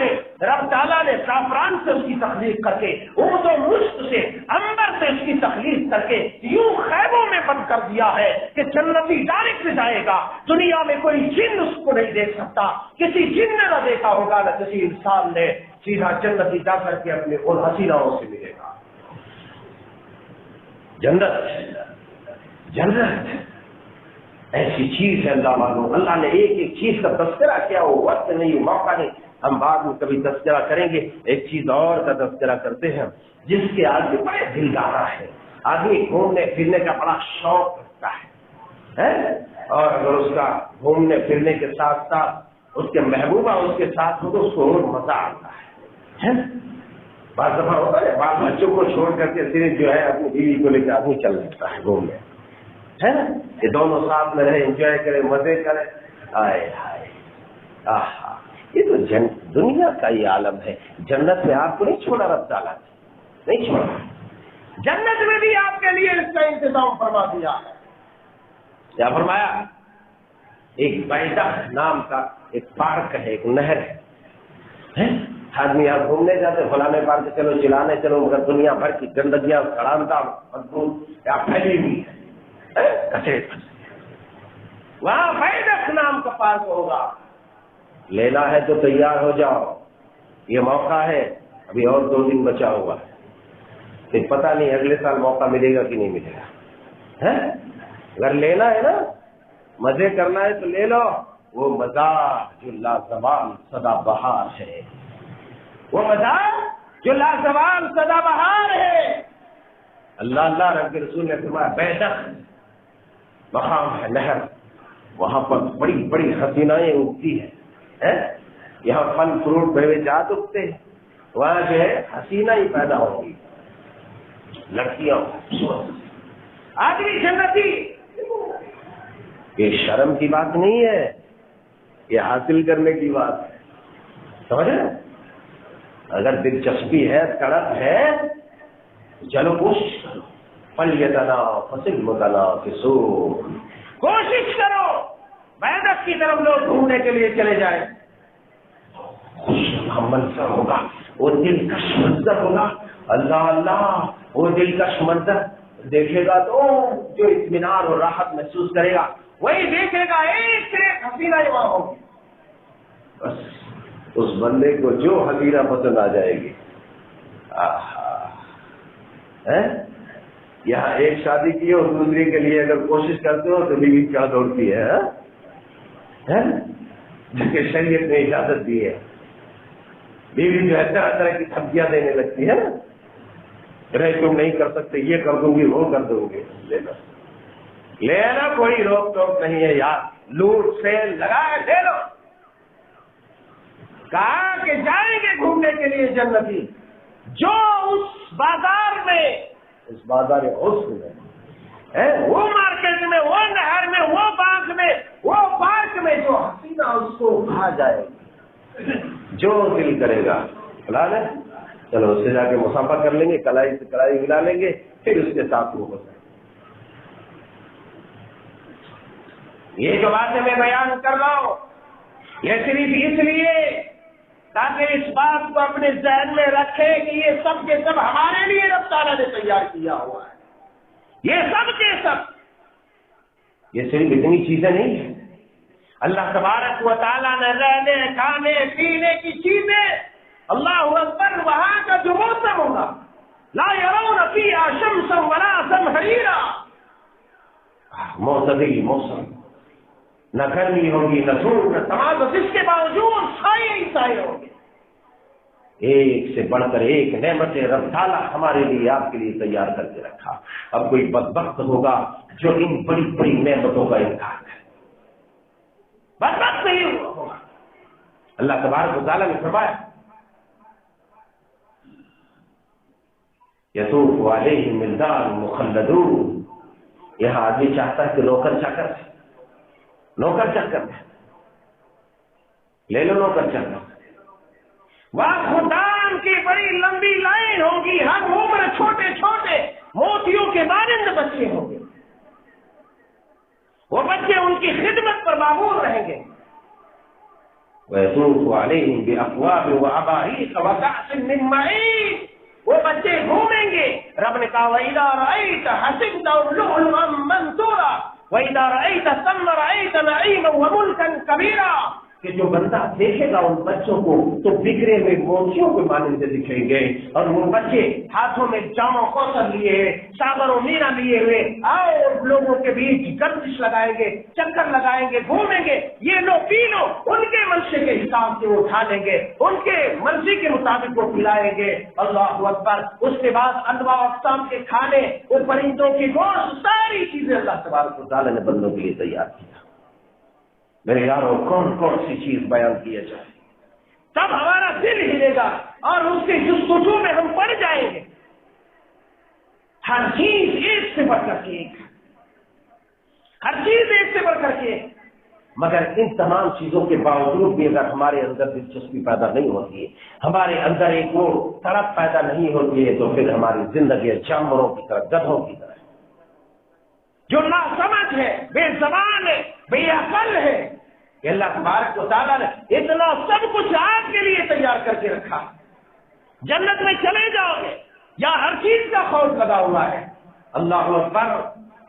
نے زعفران سے اس کی تخلیق کر کے، اونٹ و مشک سے، عنبر سے اس کی تخلیق کر کے یوں خیموں میں بند کر دیا ہے کہ جنتی ڈائریکٹ جائے گا، دنیا میں کوئی جن اس کو نہیں دیکھ سکتا، کسی جن نے نہ دیکھا ہوگا نہ کسی انسان نے، سیدھا جنتی جا کر کے اپنے ان حسیناؤں سے ملے گا۔ جنت ایسی چیز ہے اللہ معلوم، اللہ نے ایک ایک چیز کا تذکرہ کیا، وہ وقت نہیں، موقع نہیں، ہم بعد میں کبھی تذکرہ کریں گے۔ ایک چیز اور کا تذکرہ کرتے ہیں جس کے آدمی بڑے دلدارا ہے، آدمی گھومنے پھرنے کا بڑا شوق رکھتا ہے، اور اگر اس کا گھومنے پھرنے کے ساتھ ساتھ اس کے محبوبہ اس کے ساتھ ہو تو اس کو اور مزہ آتا ہے۔ بعض دفعہ ہوتا ہے بعض بچوں کو چھوڑ کر کے صرف جو ہے اپنی بیوی کو لے کے آدمی چل سکتا ہے گھومنے، ہے نا، یہ دونوں ساتھ میں رہے، انجوائے کرے، مزے کرے، آئے ہائے آہا، یہ تو دنیا کا یہ عالم ہے۔ جنت میں آپ کو نہیں چھوڑا رب تعالیٰ نے، نہیں چھوڑا، جنت میں بھی آپ کے لیے اس کا انتظام فرما دیا ہے۔ کیا فرمایا؟ ایک بیدہ نام کا ایک پارک ہے، ایک نہر ہے، آدمی یہاں گھومنے جاتے، فلانے پارک چلو، چلانے چلو، مگر دنیا بھر کی گندگیاں، سڑانتا، بدبو یا پھیلی ہوئی ہے، کچرے، وہاں بیدخ نام کا پارک ہوگا، لینا ہے تو تیار ہو جاؤ، یہ موقع ہے، ابھی اور 2 دن بچا ہوا ہے، پھر پتہ نہیں اگلے سال موقع ملے گا کہ نہیں ملے گا، اگر لینا ہے نا، مزے کرنا ہے تو لے لو، وہ مزہ جو لازوال سدا بہار ہے، وہ مزہ جو لازوال سدا بہار ہے۔ اللہ رب کے رسول نے فرمایا بیدخ مقام ہے، نہر، وہاں پر بڑی بڑی حسینائیں اگتی ہیں، یہاں پھل فروٹ میوے جات اگتے ہیں، وہاں جو ہے حسینہ ہی پیدا ہوگی، لڑکیاں، آدمی جنتی۔ یہ شرم کی بات نہیں ہے، یہ حاصل کرنے کی بات ہے، سمجھے؟ اگر دلچسپی ہے، تڑپ ہے، چلو کوشش کرو، فَلْيَتَنَافَسِ الْمُتَنَافِسُونَ، کوشش کرو، بیدخ کی طرف لوگ گھومنے کے لیے چلے جائیں، منظر ہوگا، وہ دلکش منظر ہوگا، اللہ وہ دلکش منظر دیکھے گا تو جو اطمینان اور راحت محسوس کرے گا، وہی دیکھے گا ایک سے ایک حسینہ وہاں ہوگی، بس اس بندے کو جو حسینہ پسند آ جائے گی۔ یہاں ایک شادی کی اور دوسری کے لیے اگر کوشش کرتے ہو تو بیوی کیا دوڑتی ہے، جس کے شریعت نے اجازت دی ہے، بیوی جو ہے طرح طرح کی دھمکیاں دینے لگتی ہے، تم نہیں کر سکتے، یہ کر دوں گی، وہ کر دوں گی، لینا کوئی روک ٹوک نہیں ہے یار، لوٹ سیل لگائے لے لو۔ کہا کہ جائیں گے گھومنے کے لیے جنتی جو اس بازار میں، اس بازار حسن میں، وہ مارکیٹ میں، وہ نہر میں، وہ باغ میں، وہ پارک میں جو حسینہ اس کو کھا جائے جو دل کرے گا بلا لیں، چلو اس سے جا کے مسافہ کر لیں گے، کلائی سے کلائی ملا لیں گے، پھر اس کے ساتھ وہ ہوتا ہے۔ یہ جو باتیں میں بیان کر رہا ہوں یہ صرف اس لیے تاکہ اس بات کو اپنے ذہن میں رکھے کہ یہ سب کے سب ہمارے لیے رب تعالیٰ نے تیار کیا ہوا ہے، یہ سب کے سب، یہ صرف اتنی چیزیں نہیں ہیں، اللہ تبارک و تعالیٰ نے رہنے کھانے پینے کی چیزیں، اللہ اکبر، وہاں کا جو موسم ہوگا، لا يرون فيها شمسا ولا زمهريرا، معتدل موسم، نہ گرمی ہوگی نہ دھوپ نہ تمام، اس کے باوجود سائے ہی سائے ہوں گے، ایک سے بڑھ کر ایک نعمتیں رب تعالیٰ ہمارے لیے آپ کے لیے تیار کر کے رکھا۔ اب کوئی بدبخت ہوگا جو ان بڑی بڑی نعمتوں کا انکار ہے، بدبخت نہیں ہوگا۔ اللہ تبارک و تعالیٰ نے فرمایا یطوف علیہم ولدان مخلدون، یہاں آدمی چاہتا ہے کہ نوکر چاکر میں لے لو، نوکر چاکر، وہ خدا کی بڑی لمبی لائن ہوگی، ہر عمر چھوٹے چھوٹے موتیوں کے مانند بچے ہوں گے، وہ بچے ان کی خدمت پر معمور رہیں گے۔ وَيَطُوفُ عَلَيْهِمْ بِأَكْوَابٍ وَأَبَارِيقَ وَكَأْسٍ مِّن مَّعِينٍ، وہ بچے گھومیں گے۔ رب نے کہا وَإِذَا رَأَيْتَ حَسِبْتَهُ لُؤْلُؤًا مَّنثُورًا وَإِذَا رَأَيْتَ ثَمَّ رَأَيْتَ نَعِيمًا وَمُلْكًا كَبِيرًا، کہ جو بندہ دیکھے گا ان بچوں کو تو بکھرے ہوئے موتیوں کے مانند دکھیں گے، اور وہ بچے ہاتھوں میں جام و کوثر لیے ہوئے، ساغر و مینا لیے ہوئے اور لوگوں کے بیچ گردش لگائیں گے، چکر لگائیں گے، گھومیں گے، یہ لو پی لو، ان کے منشے کے حساب سے وہ کھا لیں گے، ان کے مرضی کے مطابق وہ پلائیں گے۔ اللہ اکبر۔ اس کے بعد انواع اقسام کے کھانے، وہ پرندوں کی گوشت، ساری چیزیں اللہ تبارک و تعالیٰ نے بندوں کے لیے تیار کیا۔ میرے یاروں، کون کون سی چیز بیان کیا جائے، تب ہمارا دل ہلے گا اور اس کی جستجو میں ہم پڑ جائیں گے۔ ہر چیز ایک سے بڑھ کر کے ایک، ہر چیز ایک سے بڑھ کر کے ایک، مگر ان تمام چیزوں کے باوجود بھی اگر ہمارے اندر دلچسپی پیدا نہیں ہوتی ہے، ہمارے اندر ایک وہ تڑپ پیدا نہیں ہوتی ہے، تو پھر ہماری زندگی جانوروں کی طرح، گدھوں کی طرح جو ناسمجھ ہے، بے زبان ہے، بے عقل ہے، کہ اللہ تبارک و تعالیٰ نے اتنا سب کچھ آپ کے لیے تیار کر کے رکھا۔ جنت میں چلے جاؤ گے یا ہر چیز کا خوف لگا ہوا ہے۔ اللہ اکبر۔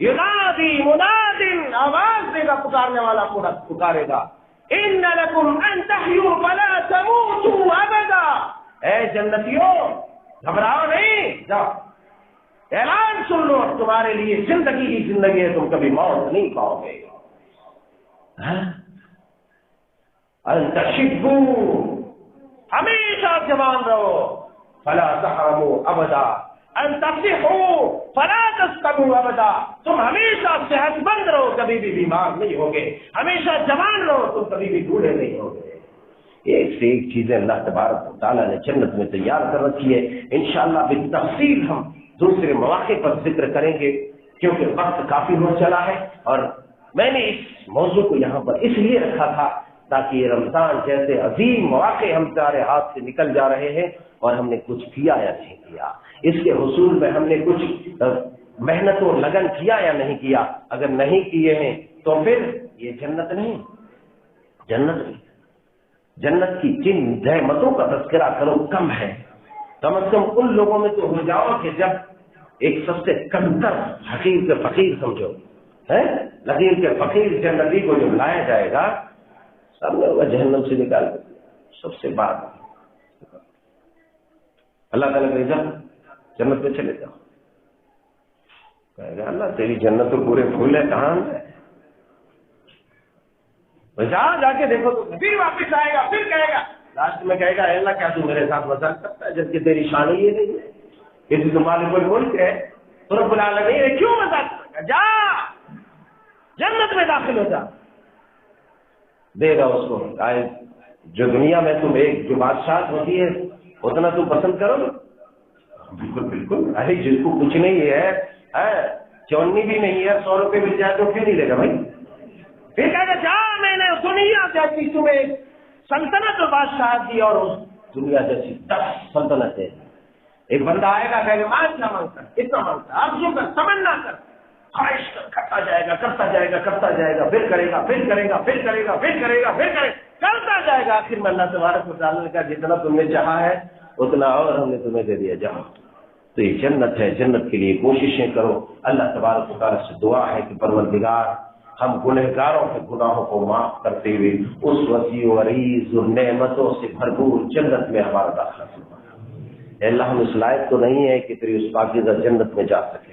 ینادی مناد، آواز دے گا پکارنے والا، پکارے گا، ان لکم ان تحیوا فلا تموتوا ابدا، اے جنتیوں گھبراؤ نہیں، جاؤ اعلان سن لو، تمہارے لیے زندگی ہی زندگی ہے، تم کبھی موت نہیں پاؤ گے۔ ان تشبوا، ہمیشہ جوان رہو، فلا تحرموا ابدا، ان تصحوا فلا تسقموا ابدا، تم ہمیشہ صحت مند رہو، کبھی بھی بیمار نہیں ہوگے، ہمیشہ جوان رہو، تم کبھی بھی بوڑھے نہیں ہوگے۔ ایک سے ایک چیزیں اللہ تبارک و تعالیٰ نے جنت میں تیار کر رکھی ہے۔ انشاءاللہ بالتفصیل ہم دوسرے مواقع پر ذکر کریں گے، کیونکہ وقت کافی ہو چلا ہے، اور میں نے اس موضوع کو یہاں پر اس لیے رکھا تھا تاکہ یہ رمضان جیسے عظیم مواقع ہمارے ہاتھ سے نکل جا رہے ہیں اور ہم نے کچھ کیا یا نہیں کیا، اس کے حصول میں ہم نے کچھ محنت و لگن کیا یا نہیں کیا۔ اگر نہیں کیے ہیں تو پھر یہ جنت نہیں، جنت نہیں۔ جنت کی جن نعمتوں کا تذکرہ کرو کم ہے، کم از کم ان لوگوں میں تو ہو جاؤ کہ جب ایک سب سے کمتر حقیر کے فقیر سمجھو ہے، لقیر کے فقیر جنتی کو جو لایا جائے گا، سب نے ہوگا جہنم سے نکال سب سے بات، اللہ تعالیٰ کہ جب جنت میں چلے جاؤ، کہے گا اللہ تیری جنت تو پورے پھول ہے، کہاں ہے؟ جا کے دیکھو تو پھر واپس آئے گا، پھر کہے گا، لاسٹ میں کہے گا اے اللہ کیا تو میرے ساتھ مذاق کرتا ہے، جبکہ تیری شان یہ نہیں ہے، کسی تمہارے کوئی ملک ہے تو رب العالمین ہے، کیوں مذاق کرے گا؟ جا جنت میں داخل ہو جا، دے گا اس کو۔ جو دنیا میں تم ایک جو بادشاہ ہوتی ہے اتنا تم پسند کرو گے؟ بالکل بالکل، ارے جس کو کچھ نہیں ہے، چونی بھی نہیں ہے، 100 روپے مل جائے تو کیوں نہیں لے گا بھائی؟ پھر کہے گا جا میں نے دنیا جیسی تمہیں سلطنت و بادشاہ دی اور اس دنیا جیسی 10 سلطنتیں۔ ایک بندہ آئے گا کہے گا ماں کیا مانگتا ہے، اتنا مانگتا ہے، آرزو کر، تمنا کر، خواہش کر، کرتا جائے گا کرتا جائے گا کرتا جائے گا، پھر کرے گا پھر کرے گا پھر کرے گا پھر کرے گا پھر کرے کرتا جائے گا، آخر میں اللہ تبارک و تعالیٰ نے کہا جتنا تم نے چاہا ہے اتنا اور ہم نے تمہیں دے دیا، جاؤ۔ تو یہ جنت ہے، جنت کے لیے کوششیں کرو۔ اللہ تبارک و تعالیٰ سے دعا ہے کہ پروردگار ہم گنہگاروں کے گناہوں کو معاف کرتے ہوئے اس وسیع و عریض اور نعمتوں سے بھرپور جنت میں ہمارا داخلہ فرما۔ اے اللہ ہم اس لائق تو نہیں ہے کہ تیری اس پاکیزہ جنت میں جا سکے،